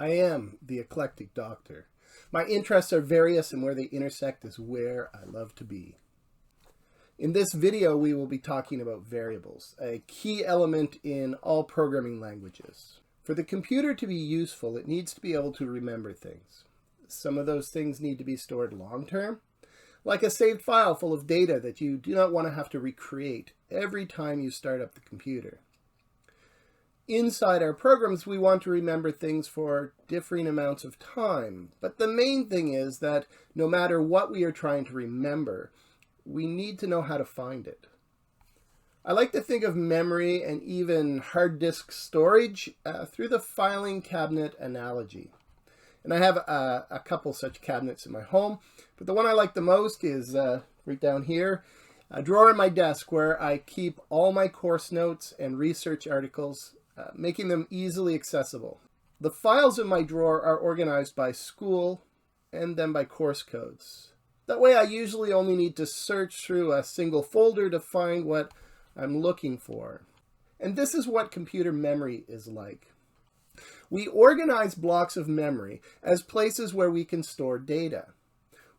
I am the eclectic doctor. My interests are various, and where they intersect is where I love to be. In this video, we will be talking about variables, a key element in all programming languages. For the computer to be useful, it needs to be able to remember things. Some of those things need to be stored long-term, like a saved file full of data that you do not want to have to recreate every time you start up the computer. Inside our programs, we want to remember things for differing amounts of time, but the main thing is that no matter what we are trying to remember, we need to know how to find it. I like to think of memory and even hard disk storage through the filing cabinet analogy. And I have a couple such cabinets in my home, but the one I like the most is right down here, a drawer in my desk where I keep all my course notes and research articles, making them easily accessible. The files in my drawer are organized by school and then by course codes. That way I usually only need to search through a single folder to find what I'm looking for. And this is what computer memory is like. We organize blocks of memory as places where we can store data.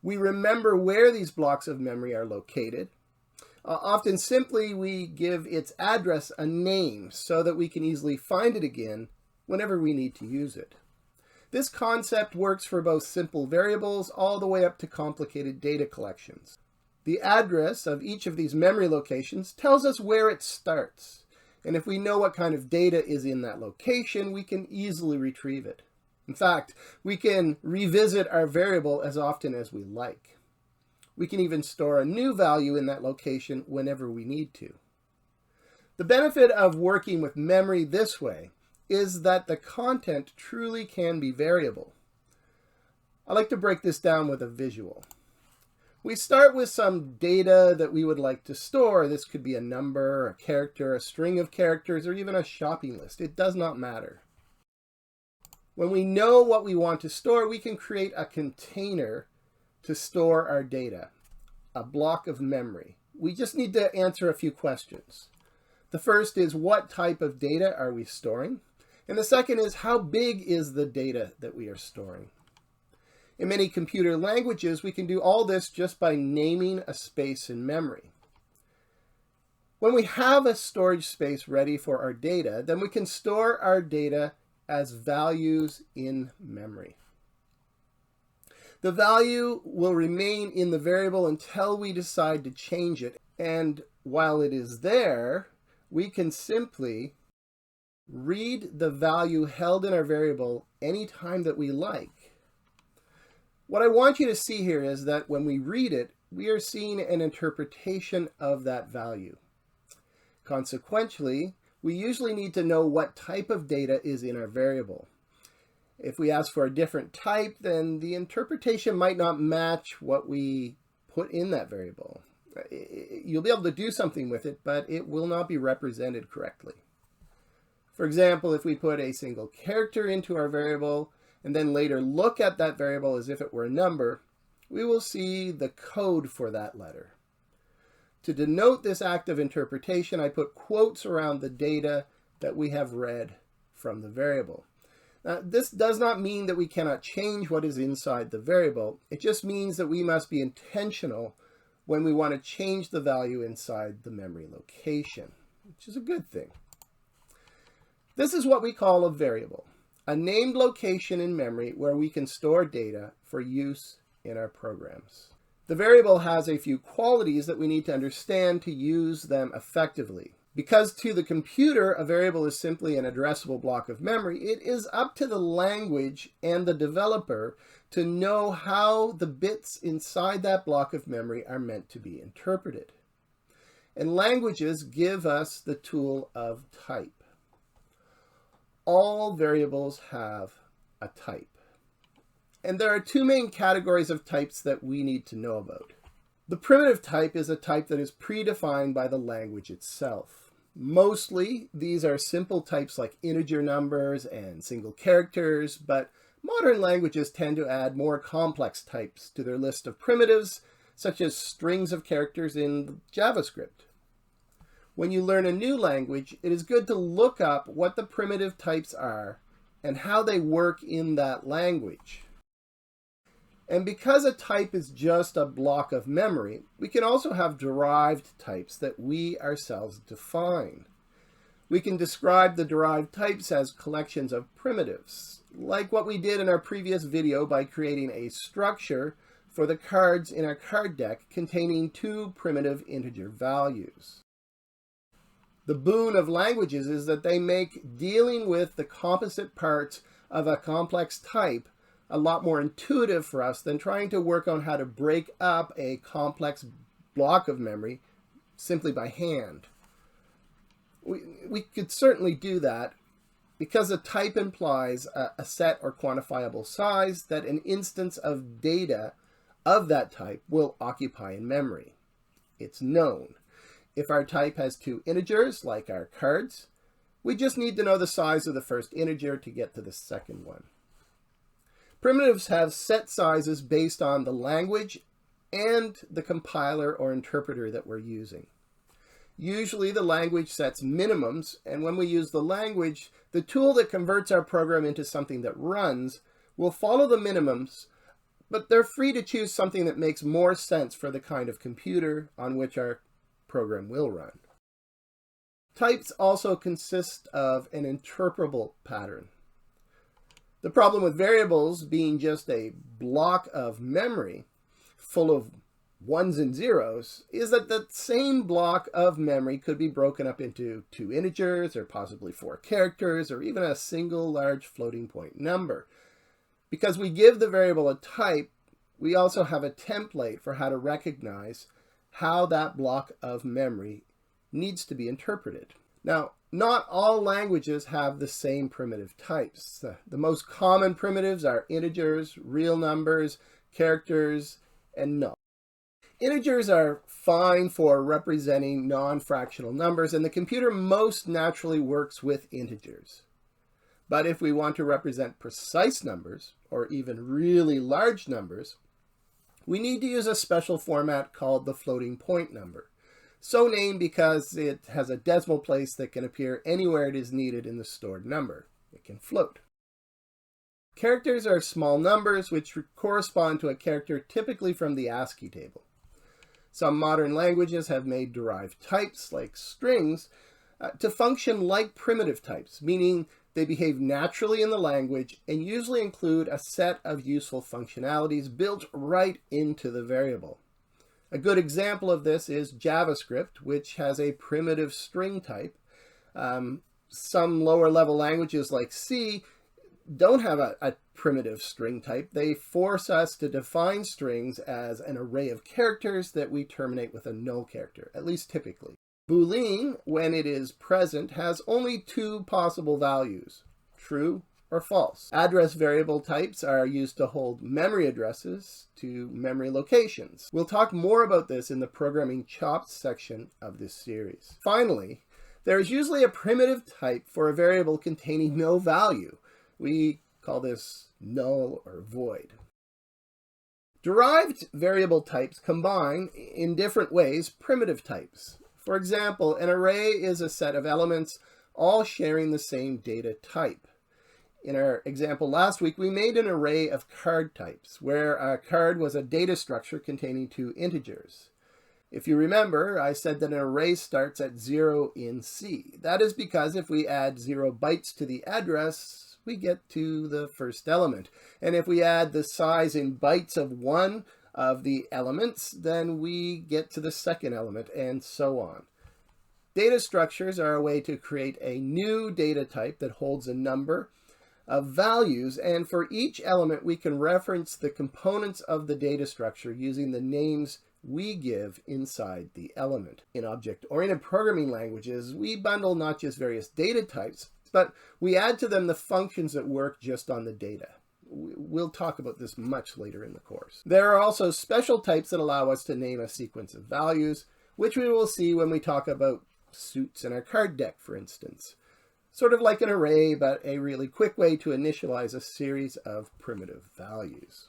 We remember where these blocks of memory are located. Often simply we give its address a name so that we can easily find it again whenever we need to use it. This concept works for both simple variables all the way up to complicated data collections. The address of each of these memory locations tells us where it starts, and if we know what kind of data is in that location, we can easily retrieve it. In fact, we can revisit our variable as often as we like. We can even store a new value in that location whenever we need to. The benefit of working with memory this way is that the content truly can be variable. I like to break this down with a visual. We start with some data that we would like to store. This could be a number, a character, a string of characters, or even a shopping list. It does not matter. When we know what we want to store, we can create a container to store our data, a block of memory. We just need to answer a few questions. The first is, what type of data are we storing? And the second is, how big is the data that we are storing? In many computer languages, we can do all this just by naming a space in memory. When we have a storage space ready for our data, then we can store our data as values in memory. The value will remain in the variable until we decide to change it. And while it is there, we can simply read the value held in our variable anytime that we like. What I want you to see here is that when we read it, we are seeing an interpretation of that value. Consequently, we usually need to know what type of data is in our variable. If we ask for a different type, then the interpretation might not match what we put in that variable. You'll be able to do something with it, but it will not be represented correctly. For example, if we put a single character into our variable and then later look at that variable as if it were a number, we will see the code for that letter. To denote this act of interpretation, I put quotes around the data that we have read from the variable. Now, this does not mean that we cannot change what is inside the variable. It just means that we must be intentional when we want to change the value inside the memory location, which is a good thing. This is what we call a variable, a named location in memory where we can store data for use in our programs. The variable has a few qualities that we need to understand to use them effectively. Because to the computer, a variable is simply an addressable block of memory, it is up to the language and the developer to know how the bits inside that block of memory are meant to be interpreted. And languages give us the tool of type. All variables have a type. And there are two main categories of types that we need to know about. The primitive type is a type that is predefined by the language itself. Mostly, these are simple types like integer numbers and single characters, but modern languages tend to add more complex types to their list of primitives, such as strings of characters in JavaScript. When you learn a new language, it is good to look up what the primitive types are and how they work in that language. And because a type is just a block of memory, we can also have derived types that we ourselves define. We can describe the derived types as collections of primitives, like what we did in our previous video by creating a structure for the cards in our card deck containing two primitive integer values. The boon of languages is that they make dealing with the composite parts of a complex type a lot more intuitive for us than trying to work on how to break up a complex block of memory simply by hand. We could certainly do that because a type implies a set or quantifiable size that an instance of data of that type will occupy in memory. It's known. If our type has two integers, like our cards, we just need to know the size of the first integer to get to the second one. Primitives have set sizes based on the language and the compiler or interpreter that we're using. Usually the language sets minimums, and when we use the language, the tool that converts our program into something that runs will follow the minimums, but they're free to choose something that makes more sense for the kind of computer on which our program will run. Types also consist of an interpretable pattern. The problem with variables being just a block of memory full of ones and zeros is that the same block of memory could be broken up into two integers or possibly four characters or even a single large floating point number. Because we give the variable a type, we also have a template for how to recognize how that block of memory needs to be interpreted. Now, not all languages have the same primitive types. The most common primitives are integers, real numbers, characters, and null. Integers are fine for representing non-fractional numbers, and the computer most naturally works with integers. But if we want to represent precise numbers, or even really large numbers, we need to use a special format called the floating point number. So named because it has a decimal place that can appear anywhere it is needed in the stored number. It can float. Characters are small numbers which correspond to a character typically from the ASCII table. Some modern languages have made derived types, like strings, to function like primitive types, meaning they behave naturally in the language and usually include a set of useful functionalities built right into the variable. A good example of this is JavaScript, which has a primitive string type. Some lower level languages like C don't have a primitive string type. They force us to define strings as an array of characters that we terminate with a null character, at least typically. Boolean, when it is present, has only two possible values, true or false. Address variable types are used to hold memory addresses to memory locations. We'll talk more about this in the Programming Chops section of this series. Finally, there is usually a primitive type for a variable containing no value. We call this null or void. Derived variable types combine, in different ways, primitive types. For example, an array is a set of elements all sharing the same data type. In our example last week, we made an array of card types, where a card was a data structure containing two integers. If you remember, I said that an array starts at 0 in C. That is because if we add 0 bytes to the address, we get to the first element. And if we add the size in bytes of one of the elements, then we get to the second element, and so on. Data structures are a way to create a new data type that holds a number of values, and for each element we can reference the components of the data structure using the names we give inside the element. In object-oriented programming languages, we bundle not just various data types, but we add to them the functions that work just on the data. We'll talk about this much later in the course. There are also special types that allow us to name a sequence of values, which we will see when we talk about suits in our card deck, for instance. Sort of like an array, but a really quick way to initialize a series of primitive values.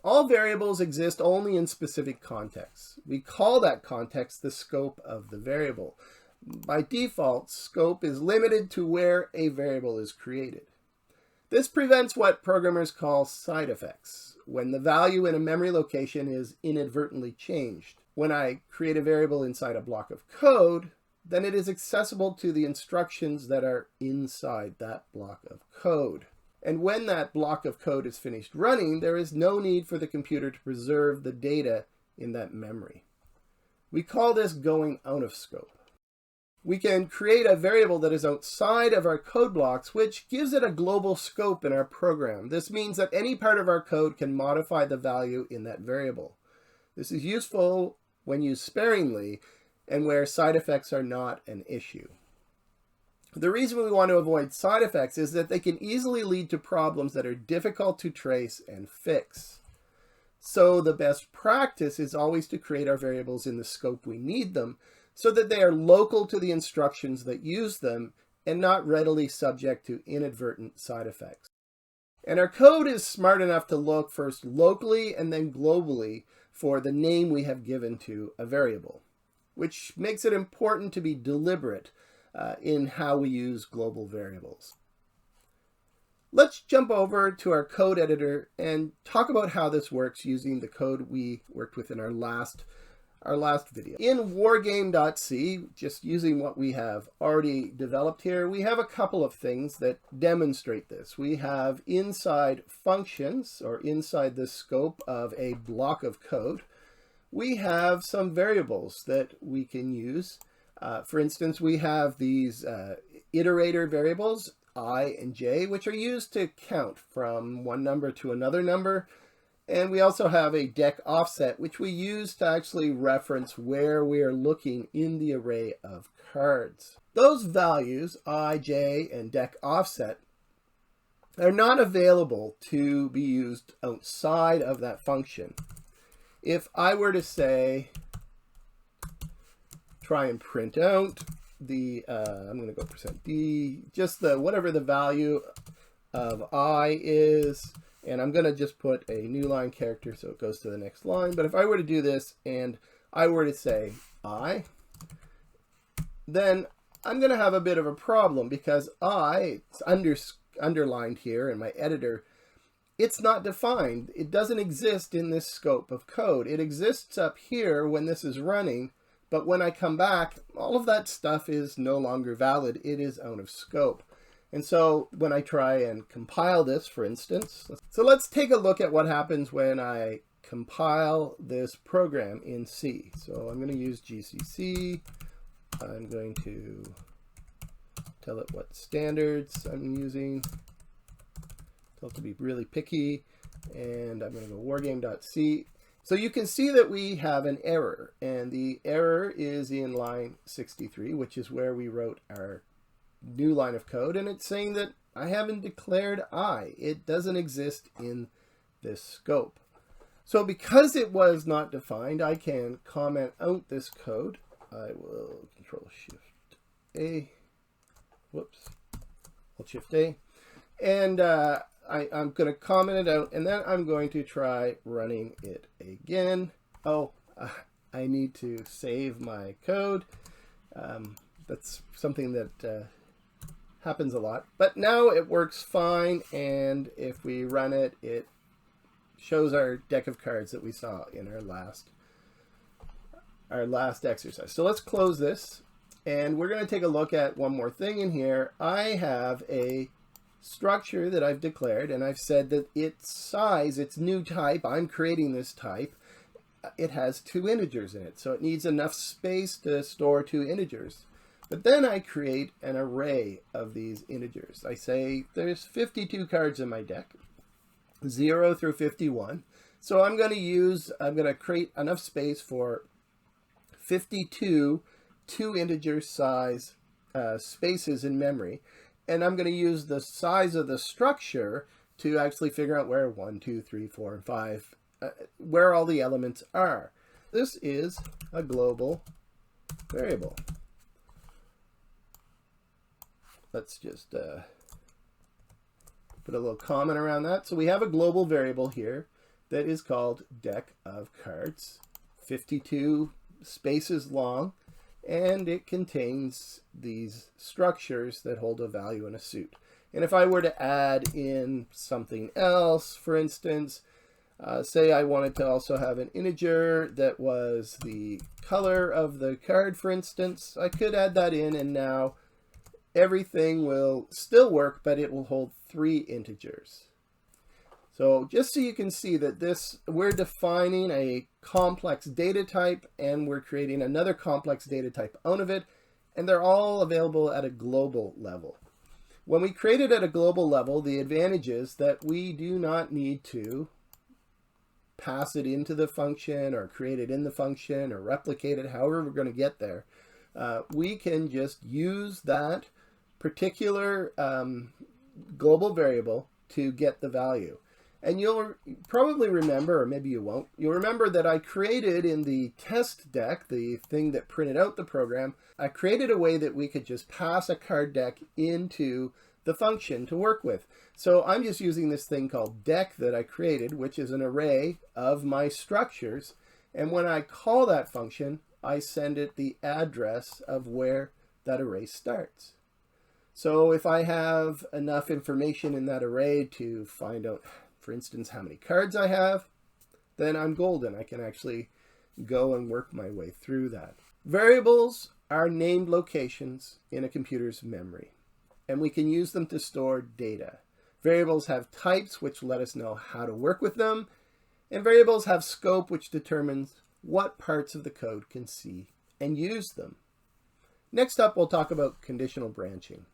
All variables exist only in specific contexts. We call that context the scope of the variable. By default, scope is limited to where a variable is created. This prevents what programmers call side effects, when the value in a memory location is inadvertently changed. When I create a variable inside a block of code, then it is accessible to the instructions that are inside that block of code. And when that block of code is finished running, there is no need for the computer to preserve the data in that memory. We call this going out of scope. We can create a variable that is outside of our code blocks, which gives it a global scope in our program. This means that any part of our code can modify the value in that variable. This is useful when used sparingly and where side effects are not an issue. The reason we want to avoid side effects is that they can easily lead to problems that are difficult to trace and fix. So the best practice is always to create our variables in the scope we need them, so that they are local to the instructions that use them and not readily subject to inadvertent side effects. And our code is smart enough to look first locally and then globally for the name we have given to a variable, which makes it important to be deliberate in how we use global variables. Let's jump over to our code editor and talk about how this works using the code we worked with in our last video. In wargame.c, just using what we have already developed here, we have a couple of things that demonstrate this. We have inside functions, or inside the scope of a block of code, we have some variables that we can use. For instance, we have these iterator variables, I and j, which are used to count from one number to another number. And we also have a dec offset, which we use to actually reference where we are looking in the array of cards. Those values, I, j, and dec offset, are not available to be used outside of that function. If I were to say, try and print out the, I'm going to go %d, just the whatever the value of I is, and I'm going to just put a new line character so it goes to the next line. But if I were to do this and I were to say I, then I'm going to have a bit of a problem because I, it's underlined here in my editor, it's not defined. It doesn't exist in this scope of code. It exists up here when this is running, but when I come back, all of that stuff is no longer valid. It is out of scope. And so when I try and compile this, for instance, so let's take a look at what happens when I compile this program in C. So I'm going to use GCC. I'm going to tell it what standards I'm using. Tell it to be really picky. And I'm going to go wargame.c. So you can see that we have an error. And the error is in line 63, which is where we wrote our new line of code, and it's saying that I haven't declared I. It doesn't exist in this scope. So because it was not defined, I can comment out this code. I will Control Shift A. Whoops. Alt Shift A. And I'm going to comment it out, and then I'm going to try running it again. Oh, I need to save my code. That's something that happens a lot, but now it works fine, and if we run it, it shows our deck of cards that we saw in our last exercise. So let's close this, and we're going to take a look at one more thing in here. I have a structure that I've declared, and I've said that its size, its new type, I'm creating this type, it has 2 integers in it, so it needs enough space to store 2 integers. But then I create an array of these integers. I say there's 52 cards in my deck, 0 through 51. So I'm going to create enough space for 52 2-integer size spaces in memory. And I'm going to use the size of the structure to actually figure out where 1, 2, 3, 4, and 5, where all the elements are. This is a global variable. Let's just put a little comment around that. So we have a global variable here that is called deck of cards, 52 spaces long, and it contains these structures that hold a value in a suit. And if I were to add in something else, for instance, say I wanted to also have an integer that was the color of the card, for instance, I could add that in, and now everything will still work, but it will hold 3 integers. So just so you can see that we're defining a complex data type, and we're creating another complex data type out of it, and they're all available at a global level. When we create it at a global level, the advantage is that we do not need to pass it into the function or create it in the function or replicate it, however we're going to get there. We can just use that particular global variable to get the value. And you'll probably remember, or maybe you won't, you'll remember that I created in the test deck, the thing that printed out the program, I created a way that we could just pass a card deck into the function to work with. So I'm just using this thing called deck that I created, which is an array of my structures. And when I call that function, I send it the address of where that array starts. So if I have enough information in that array to find out, for instance, how many cards I have, then I'm golden. I can actually go and work my way through that. Variables are named locations in a computer's memory, and we can use them to store data. Variables have types, which let us know how to work with them, and variables have scope, which determines what parts of the code can see and use them. Next up, we'll talk about conditional branching.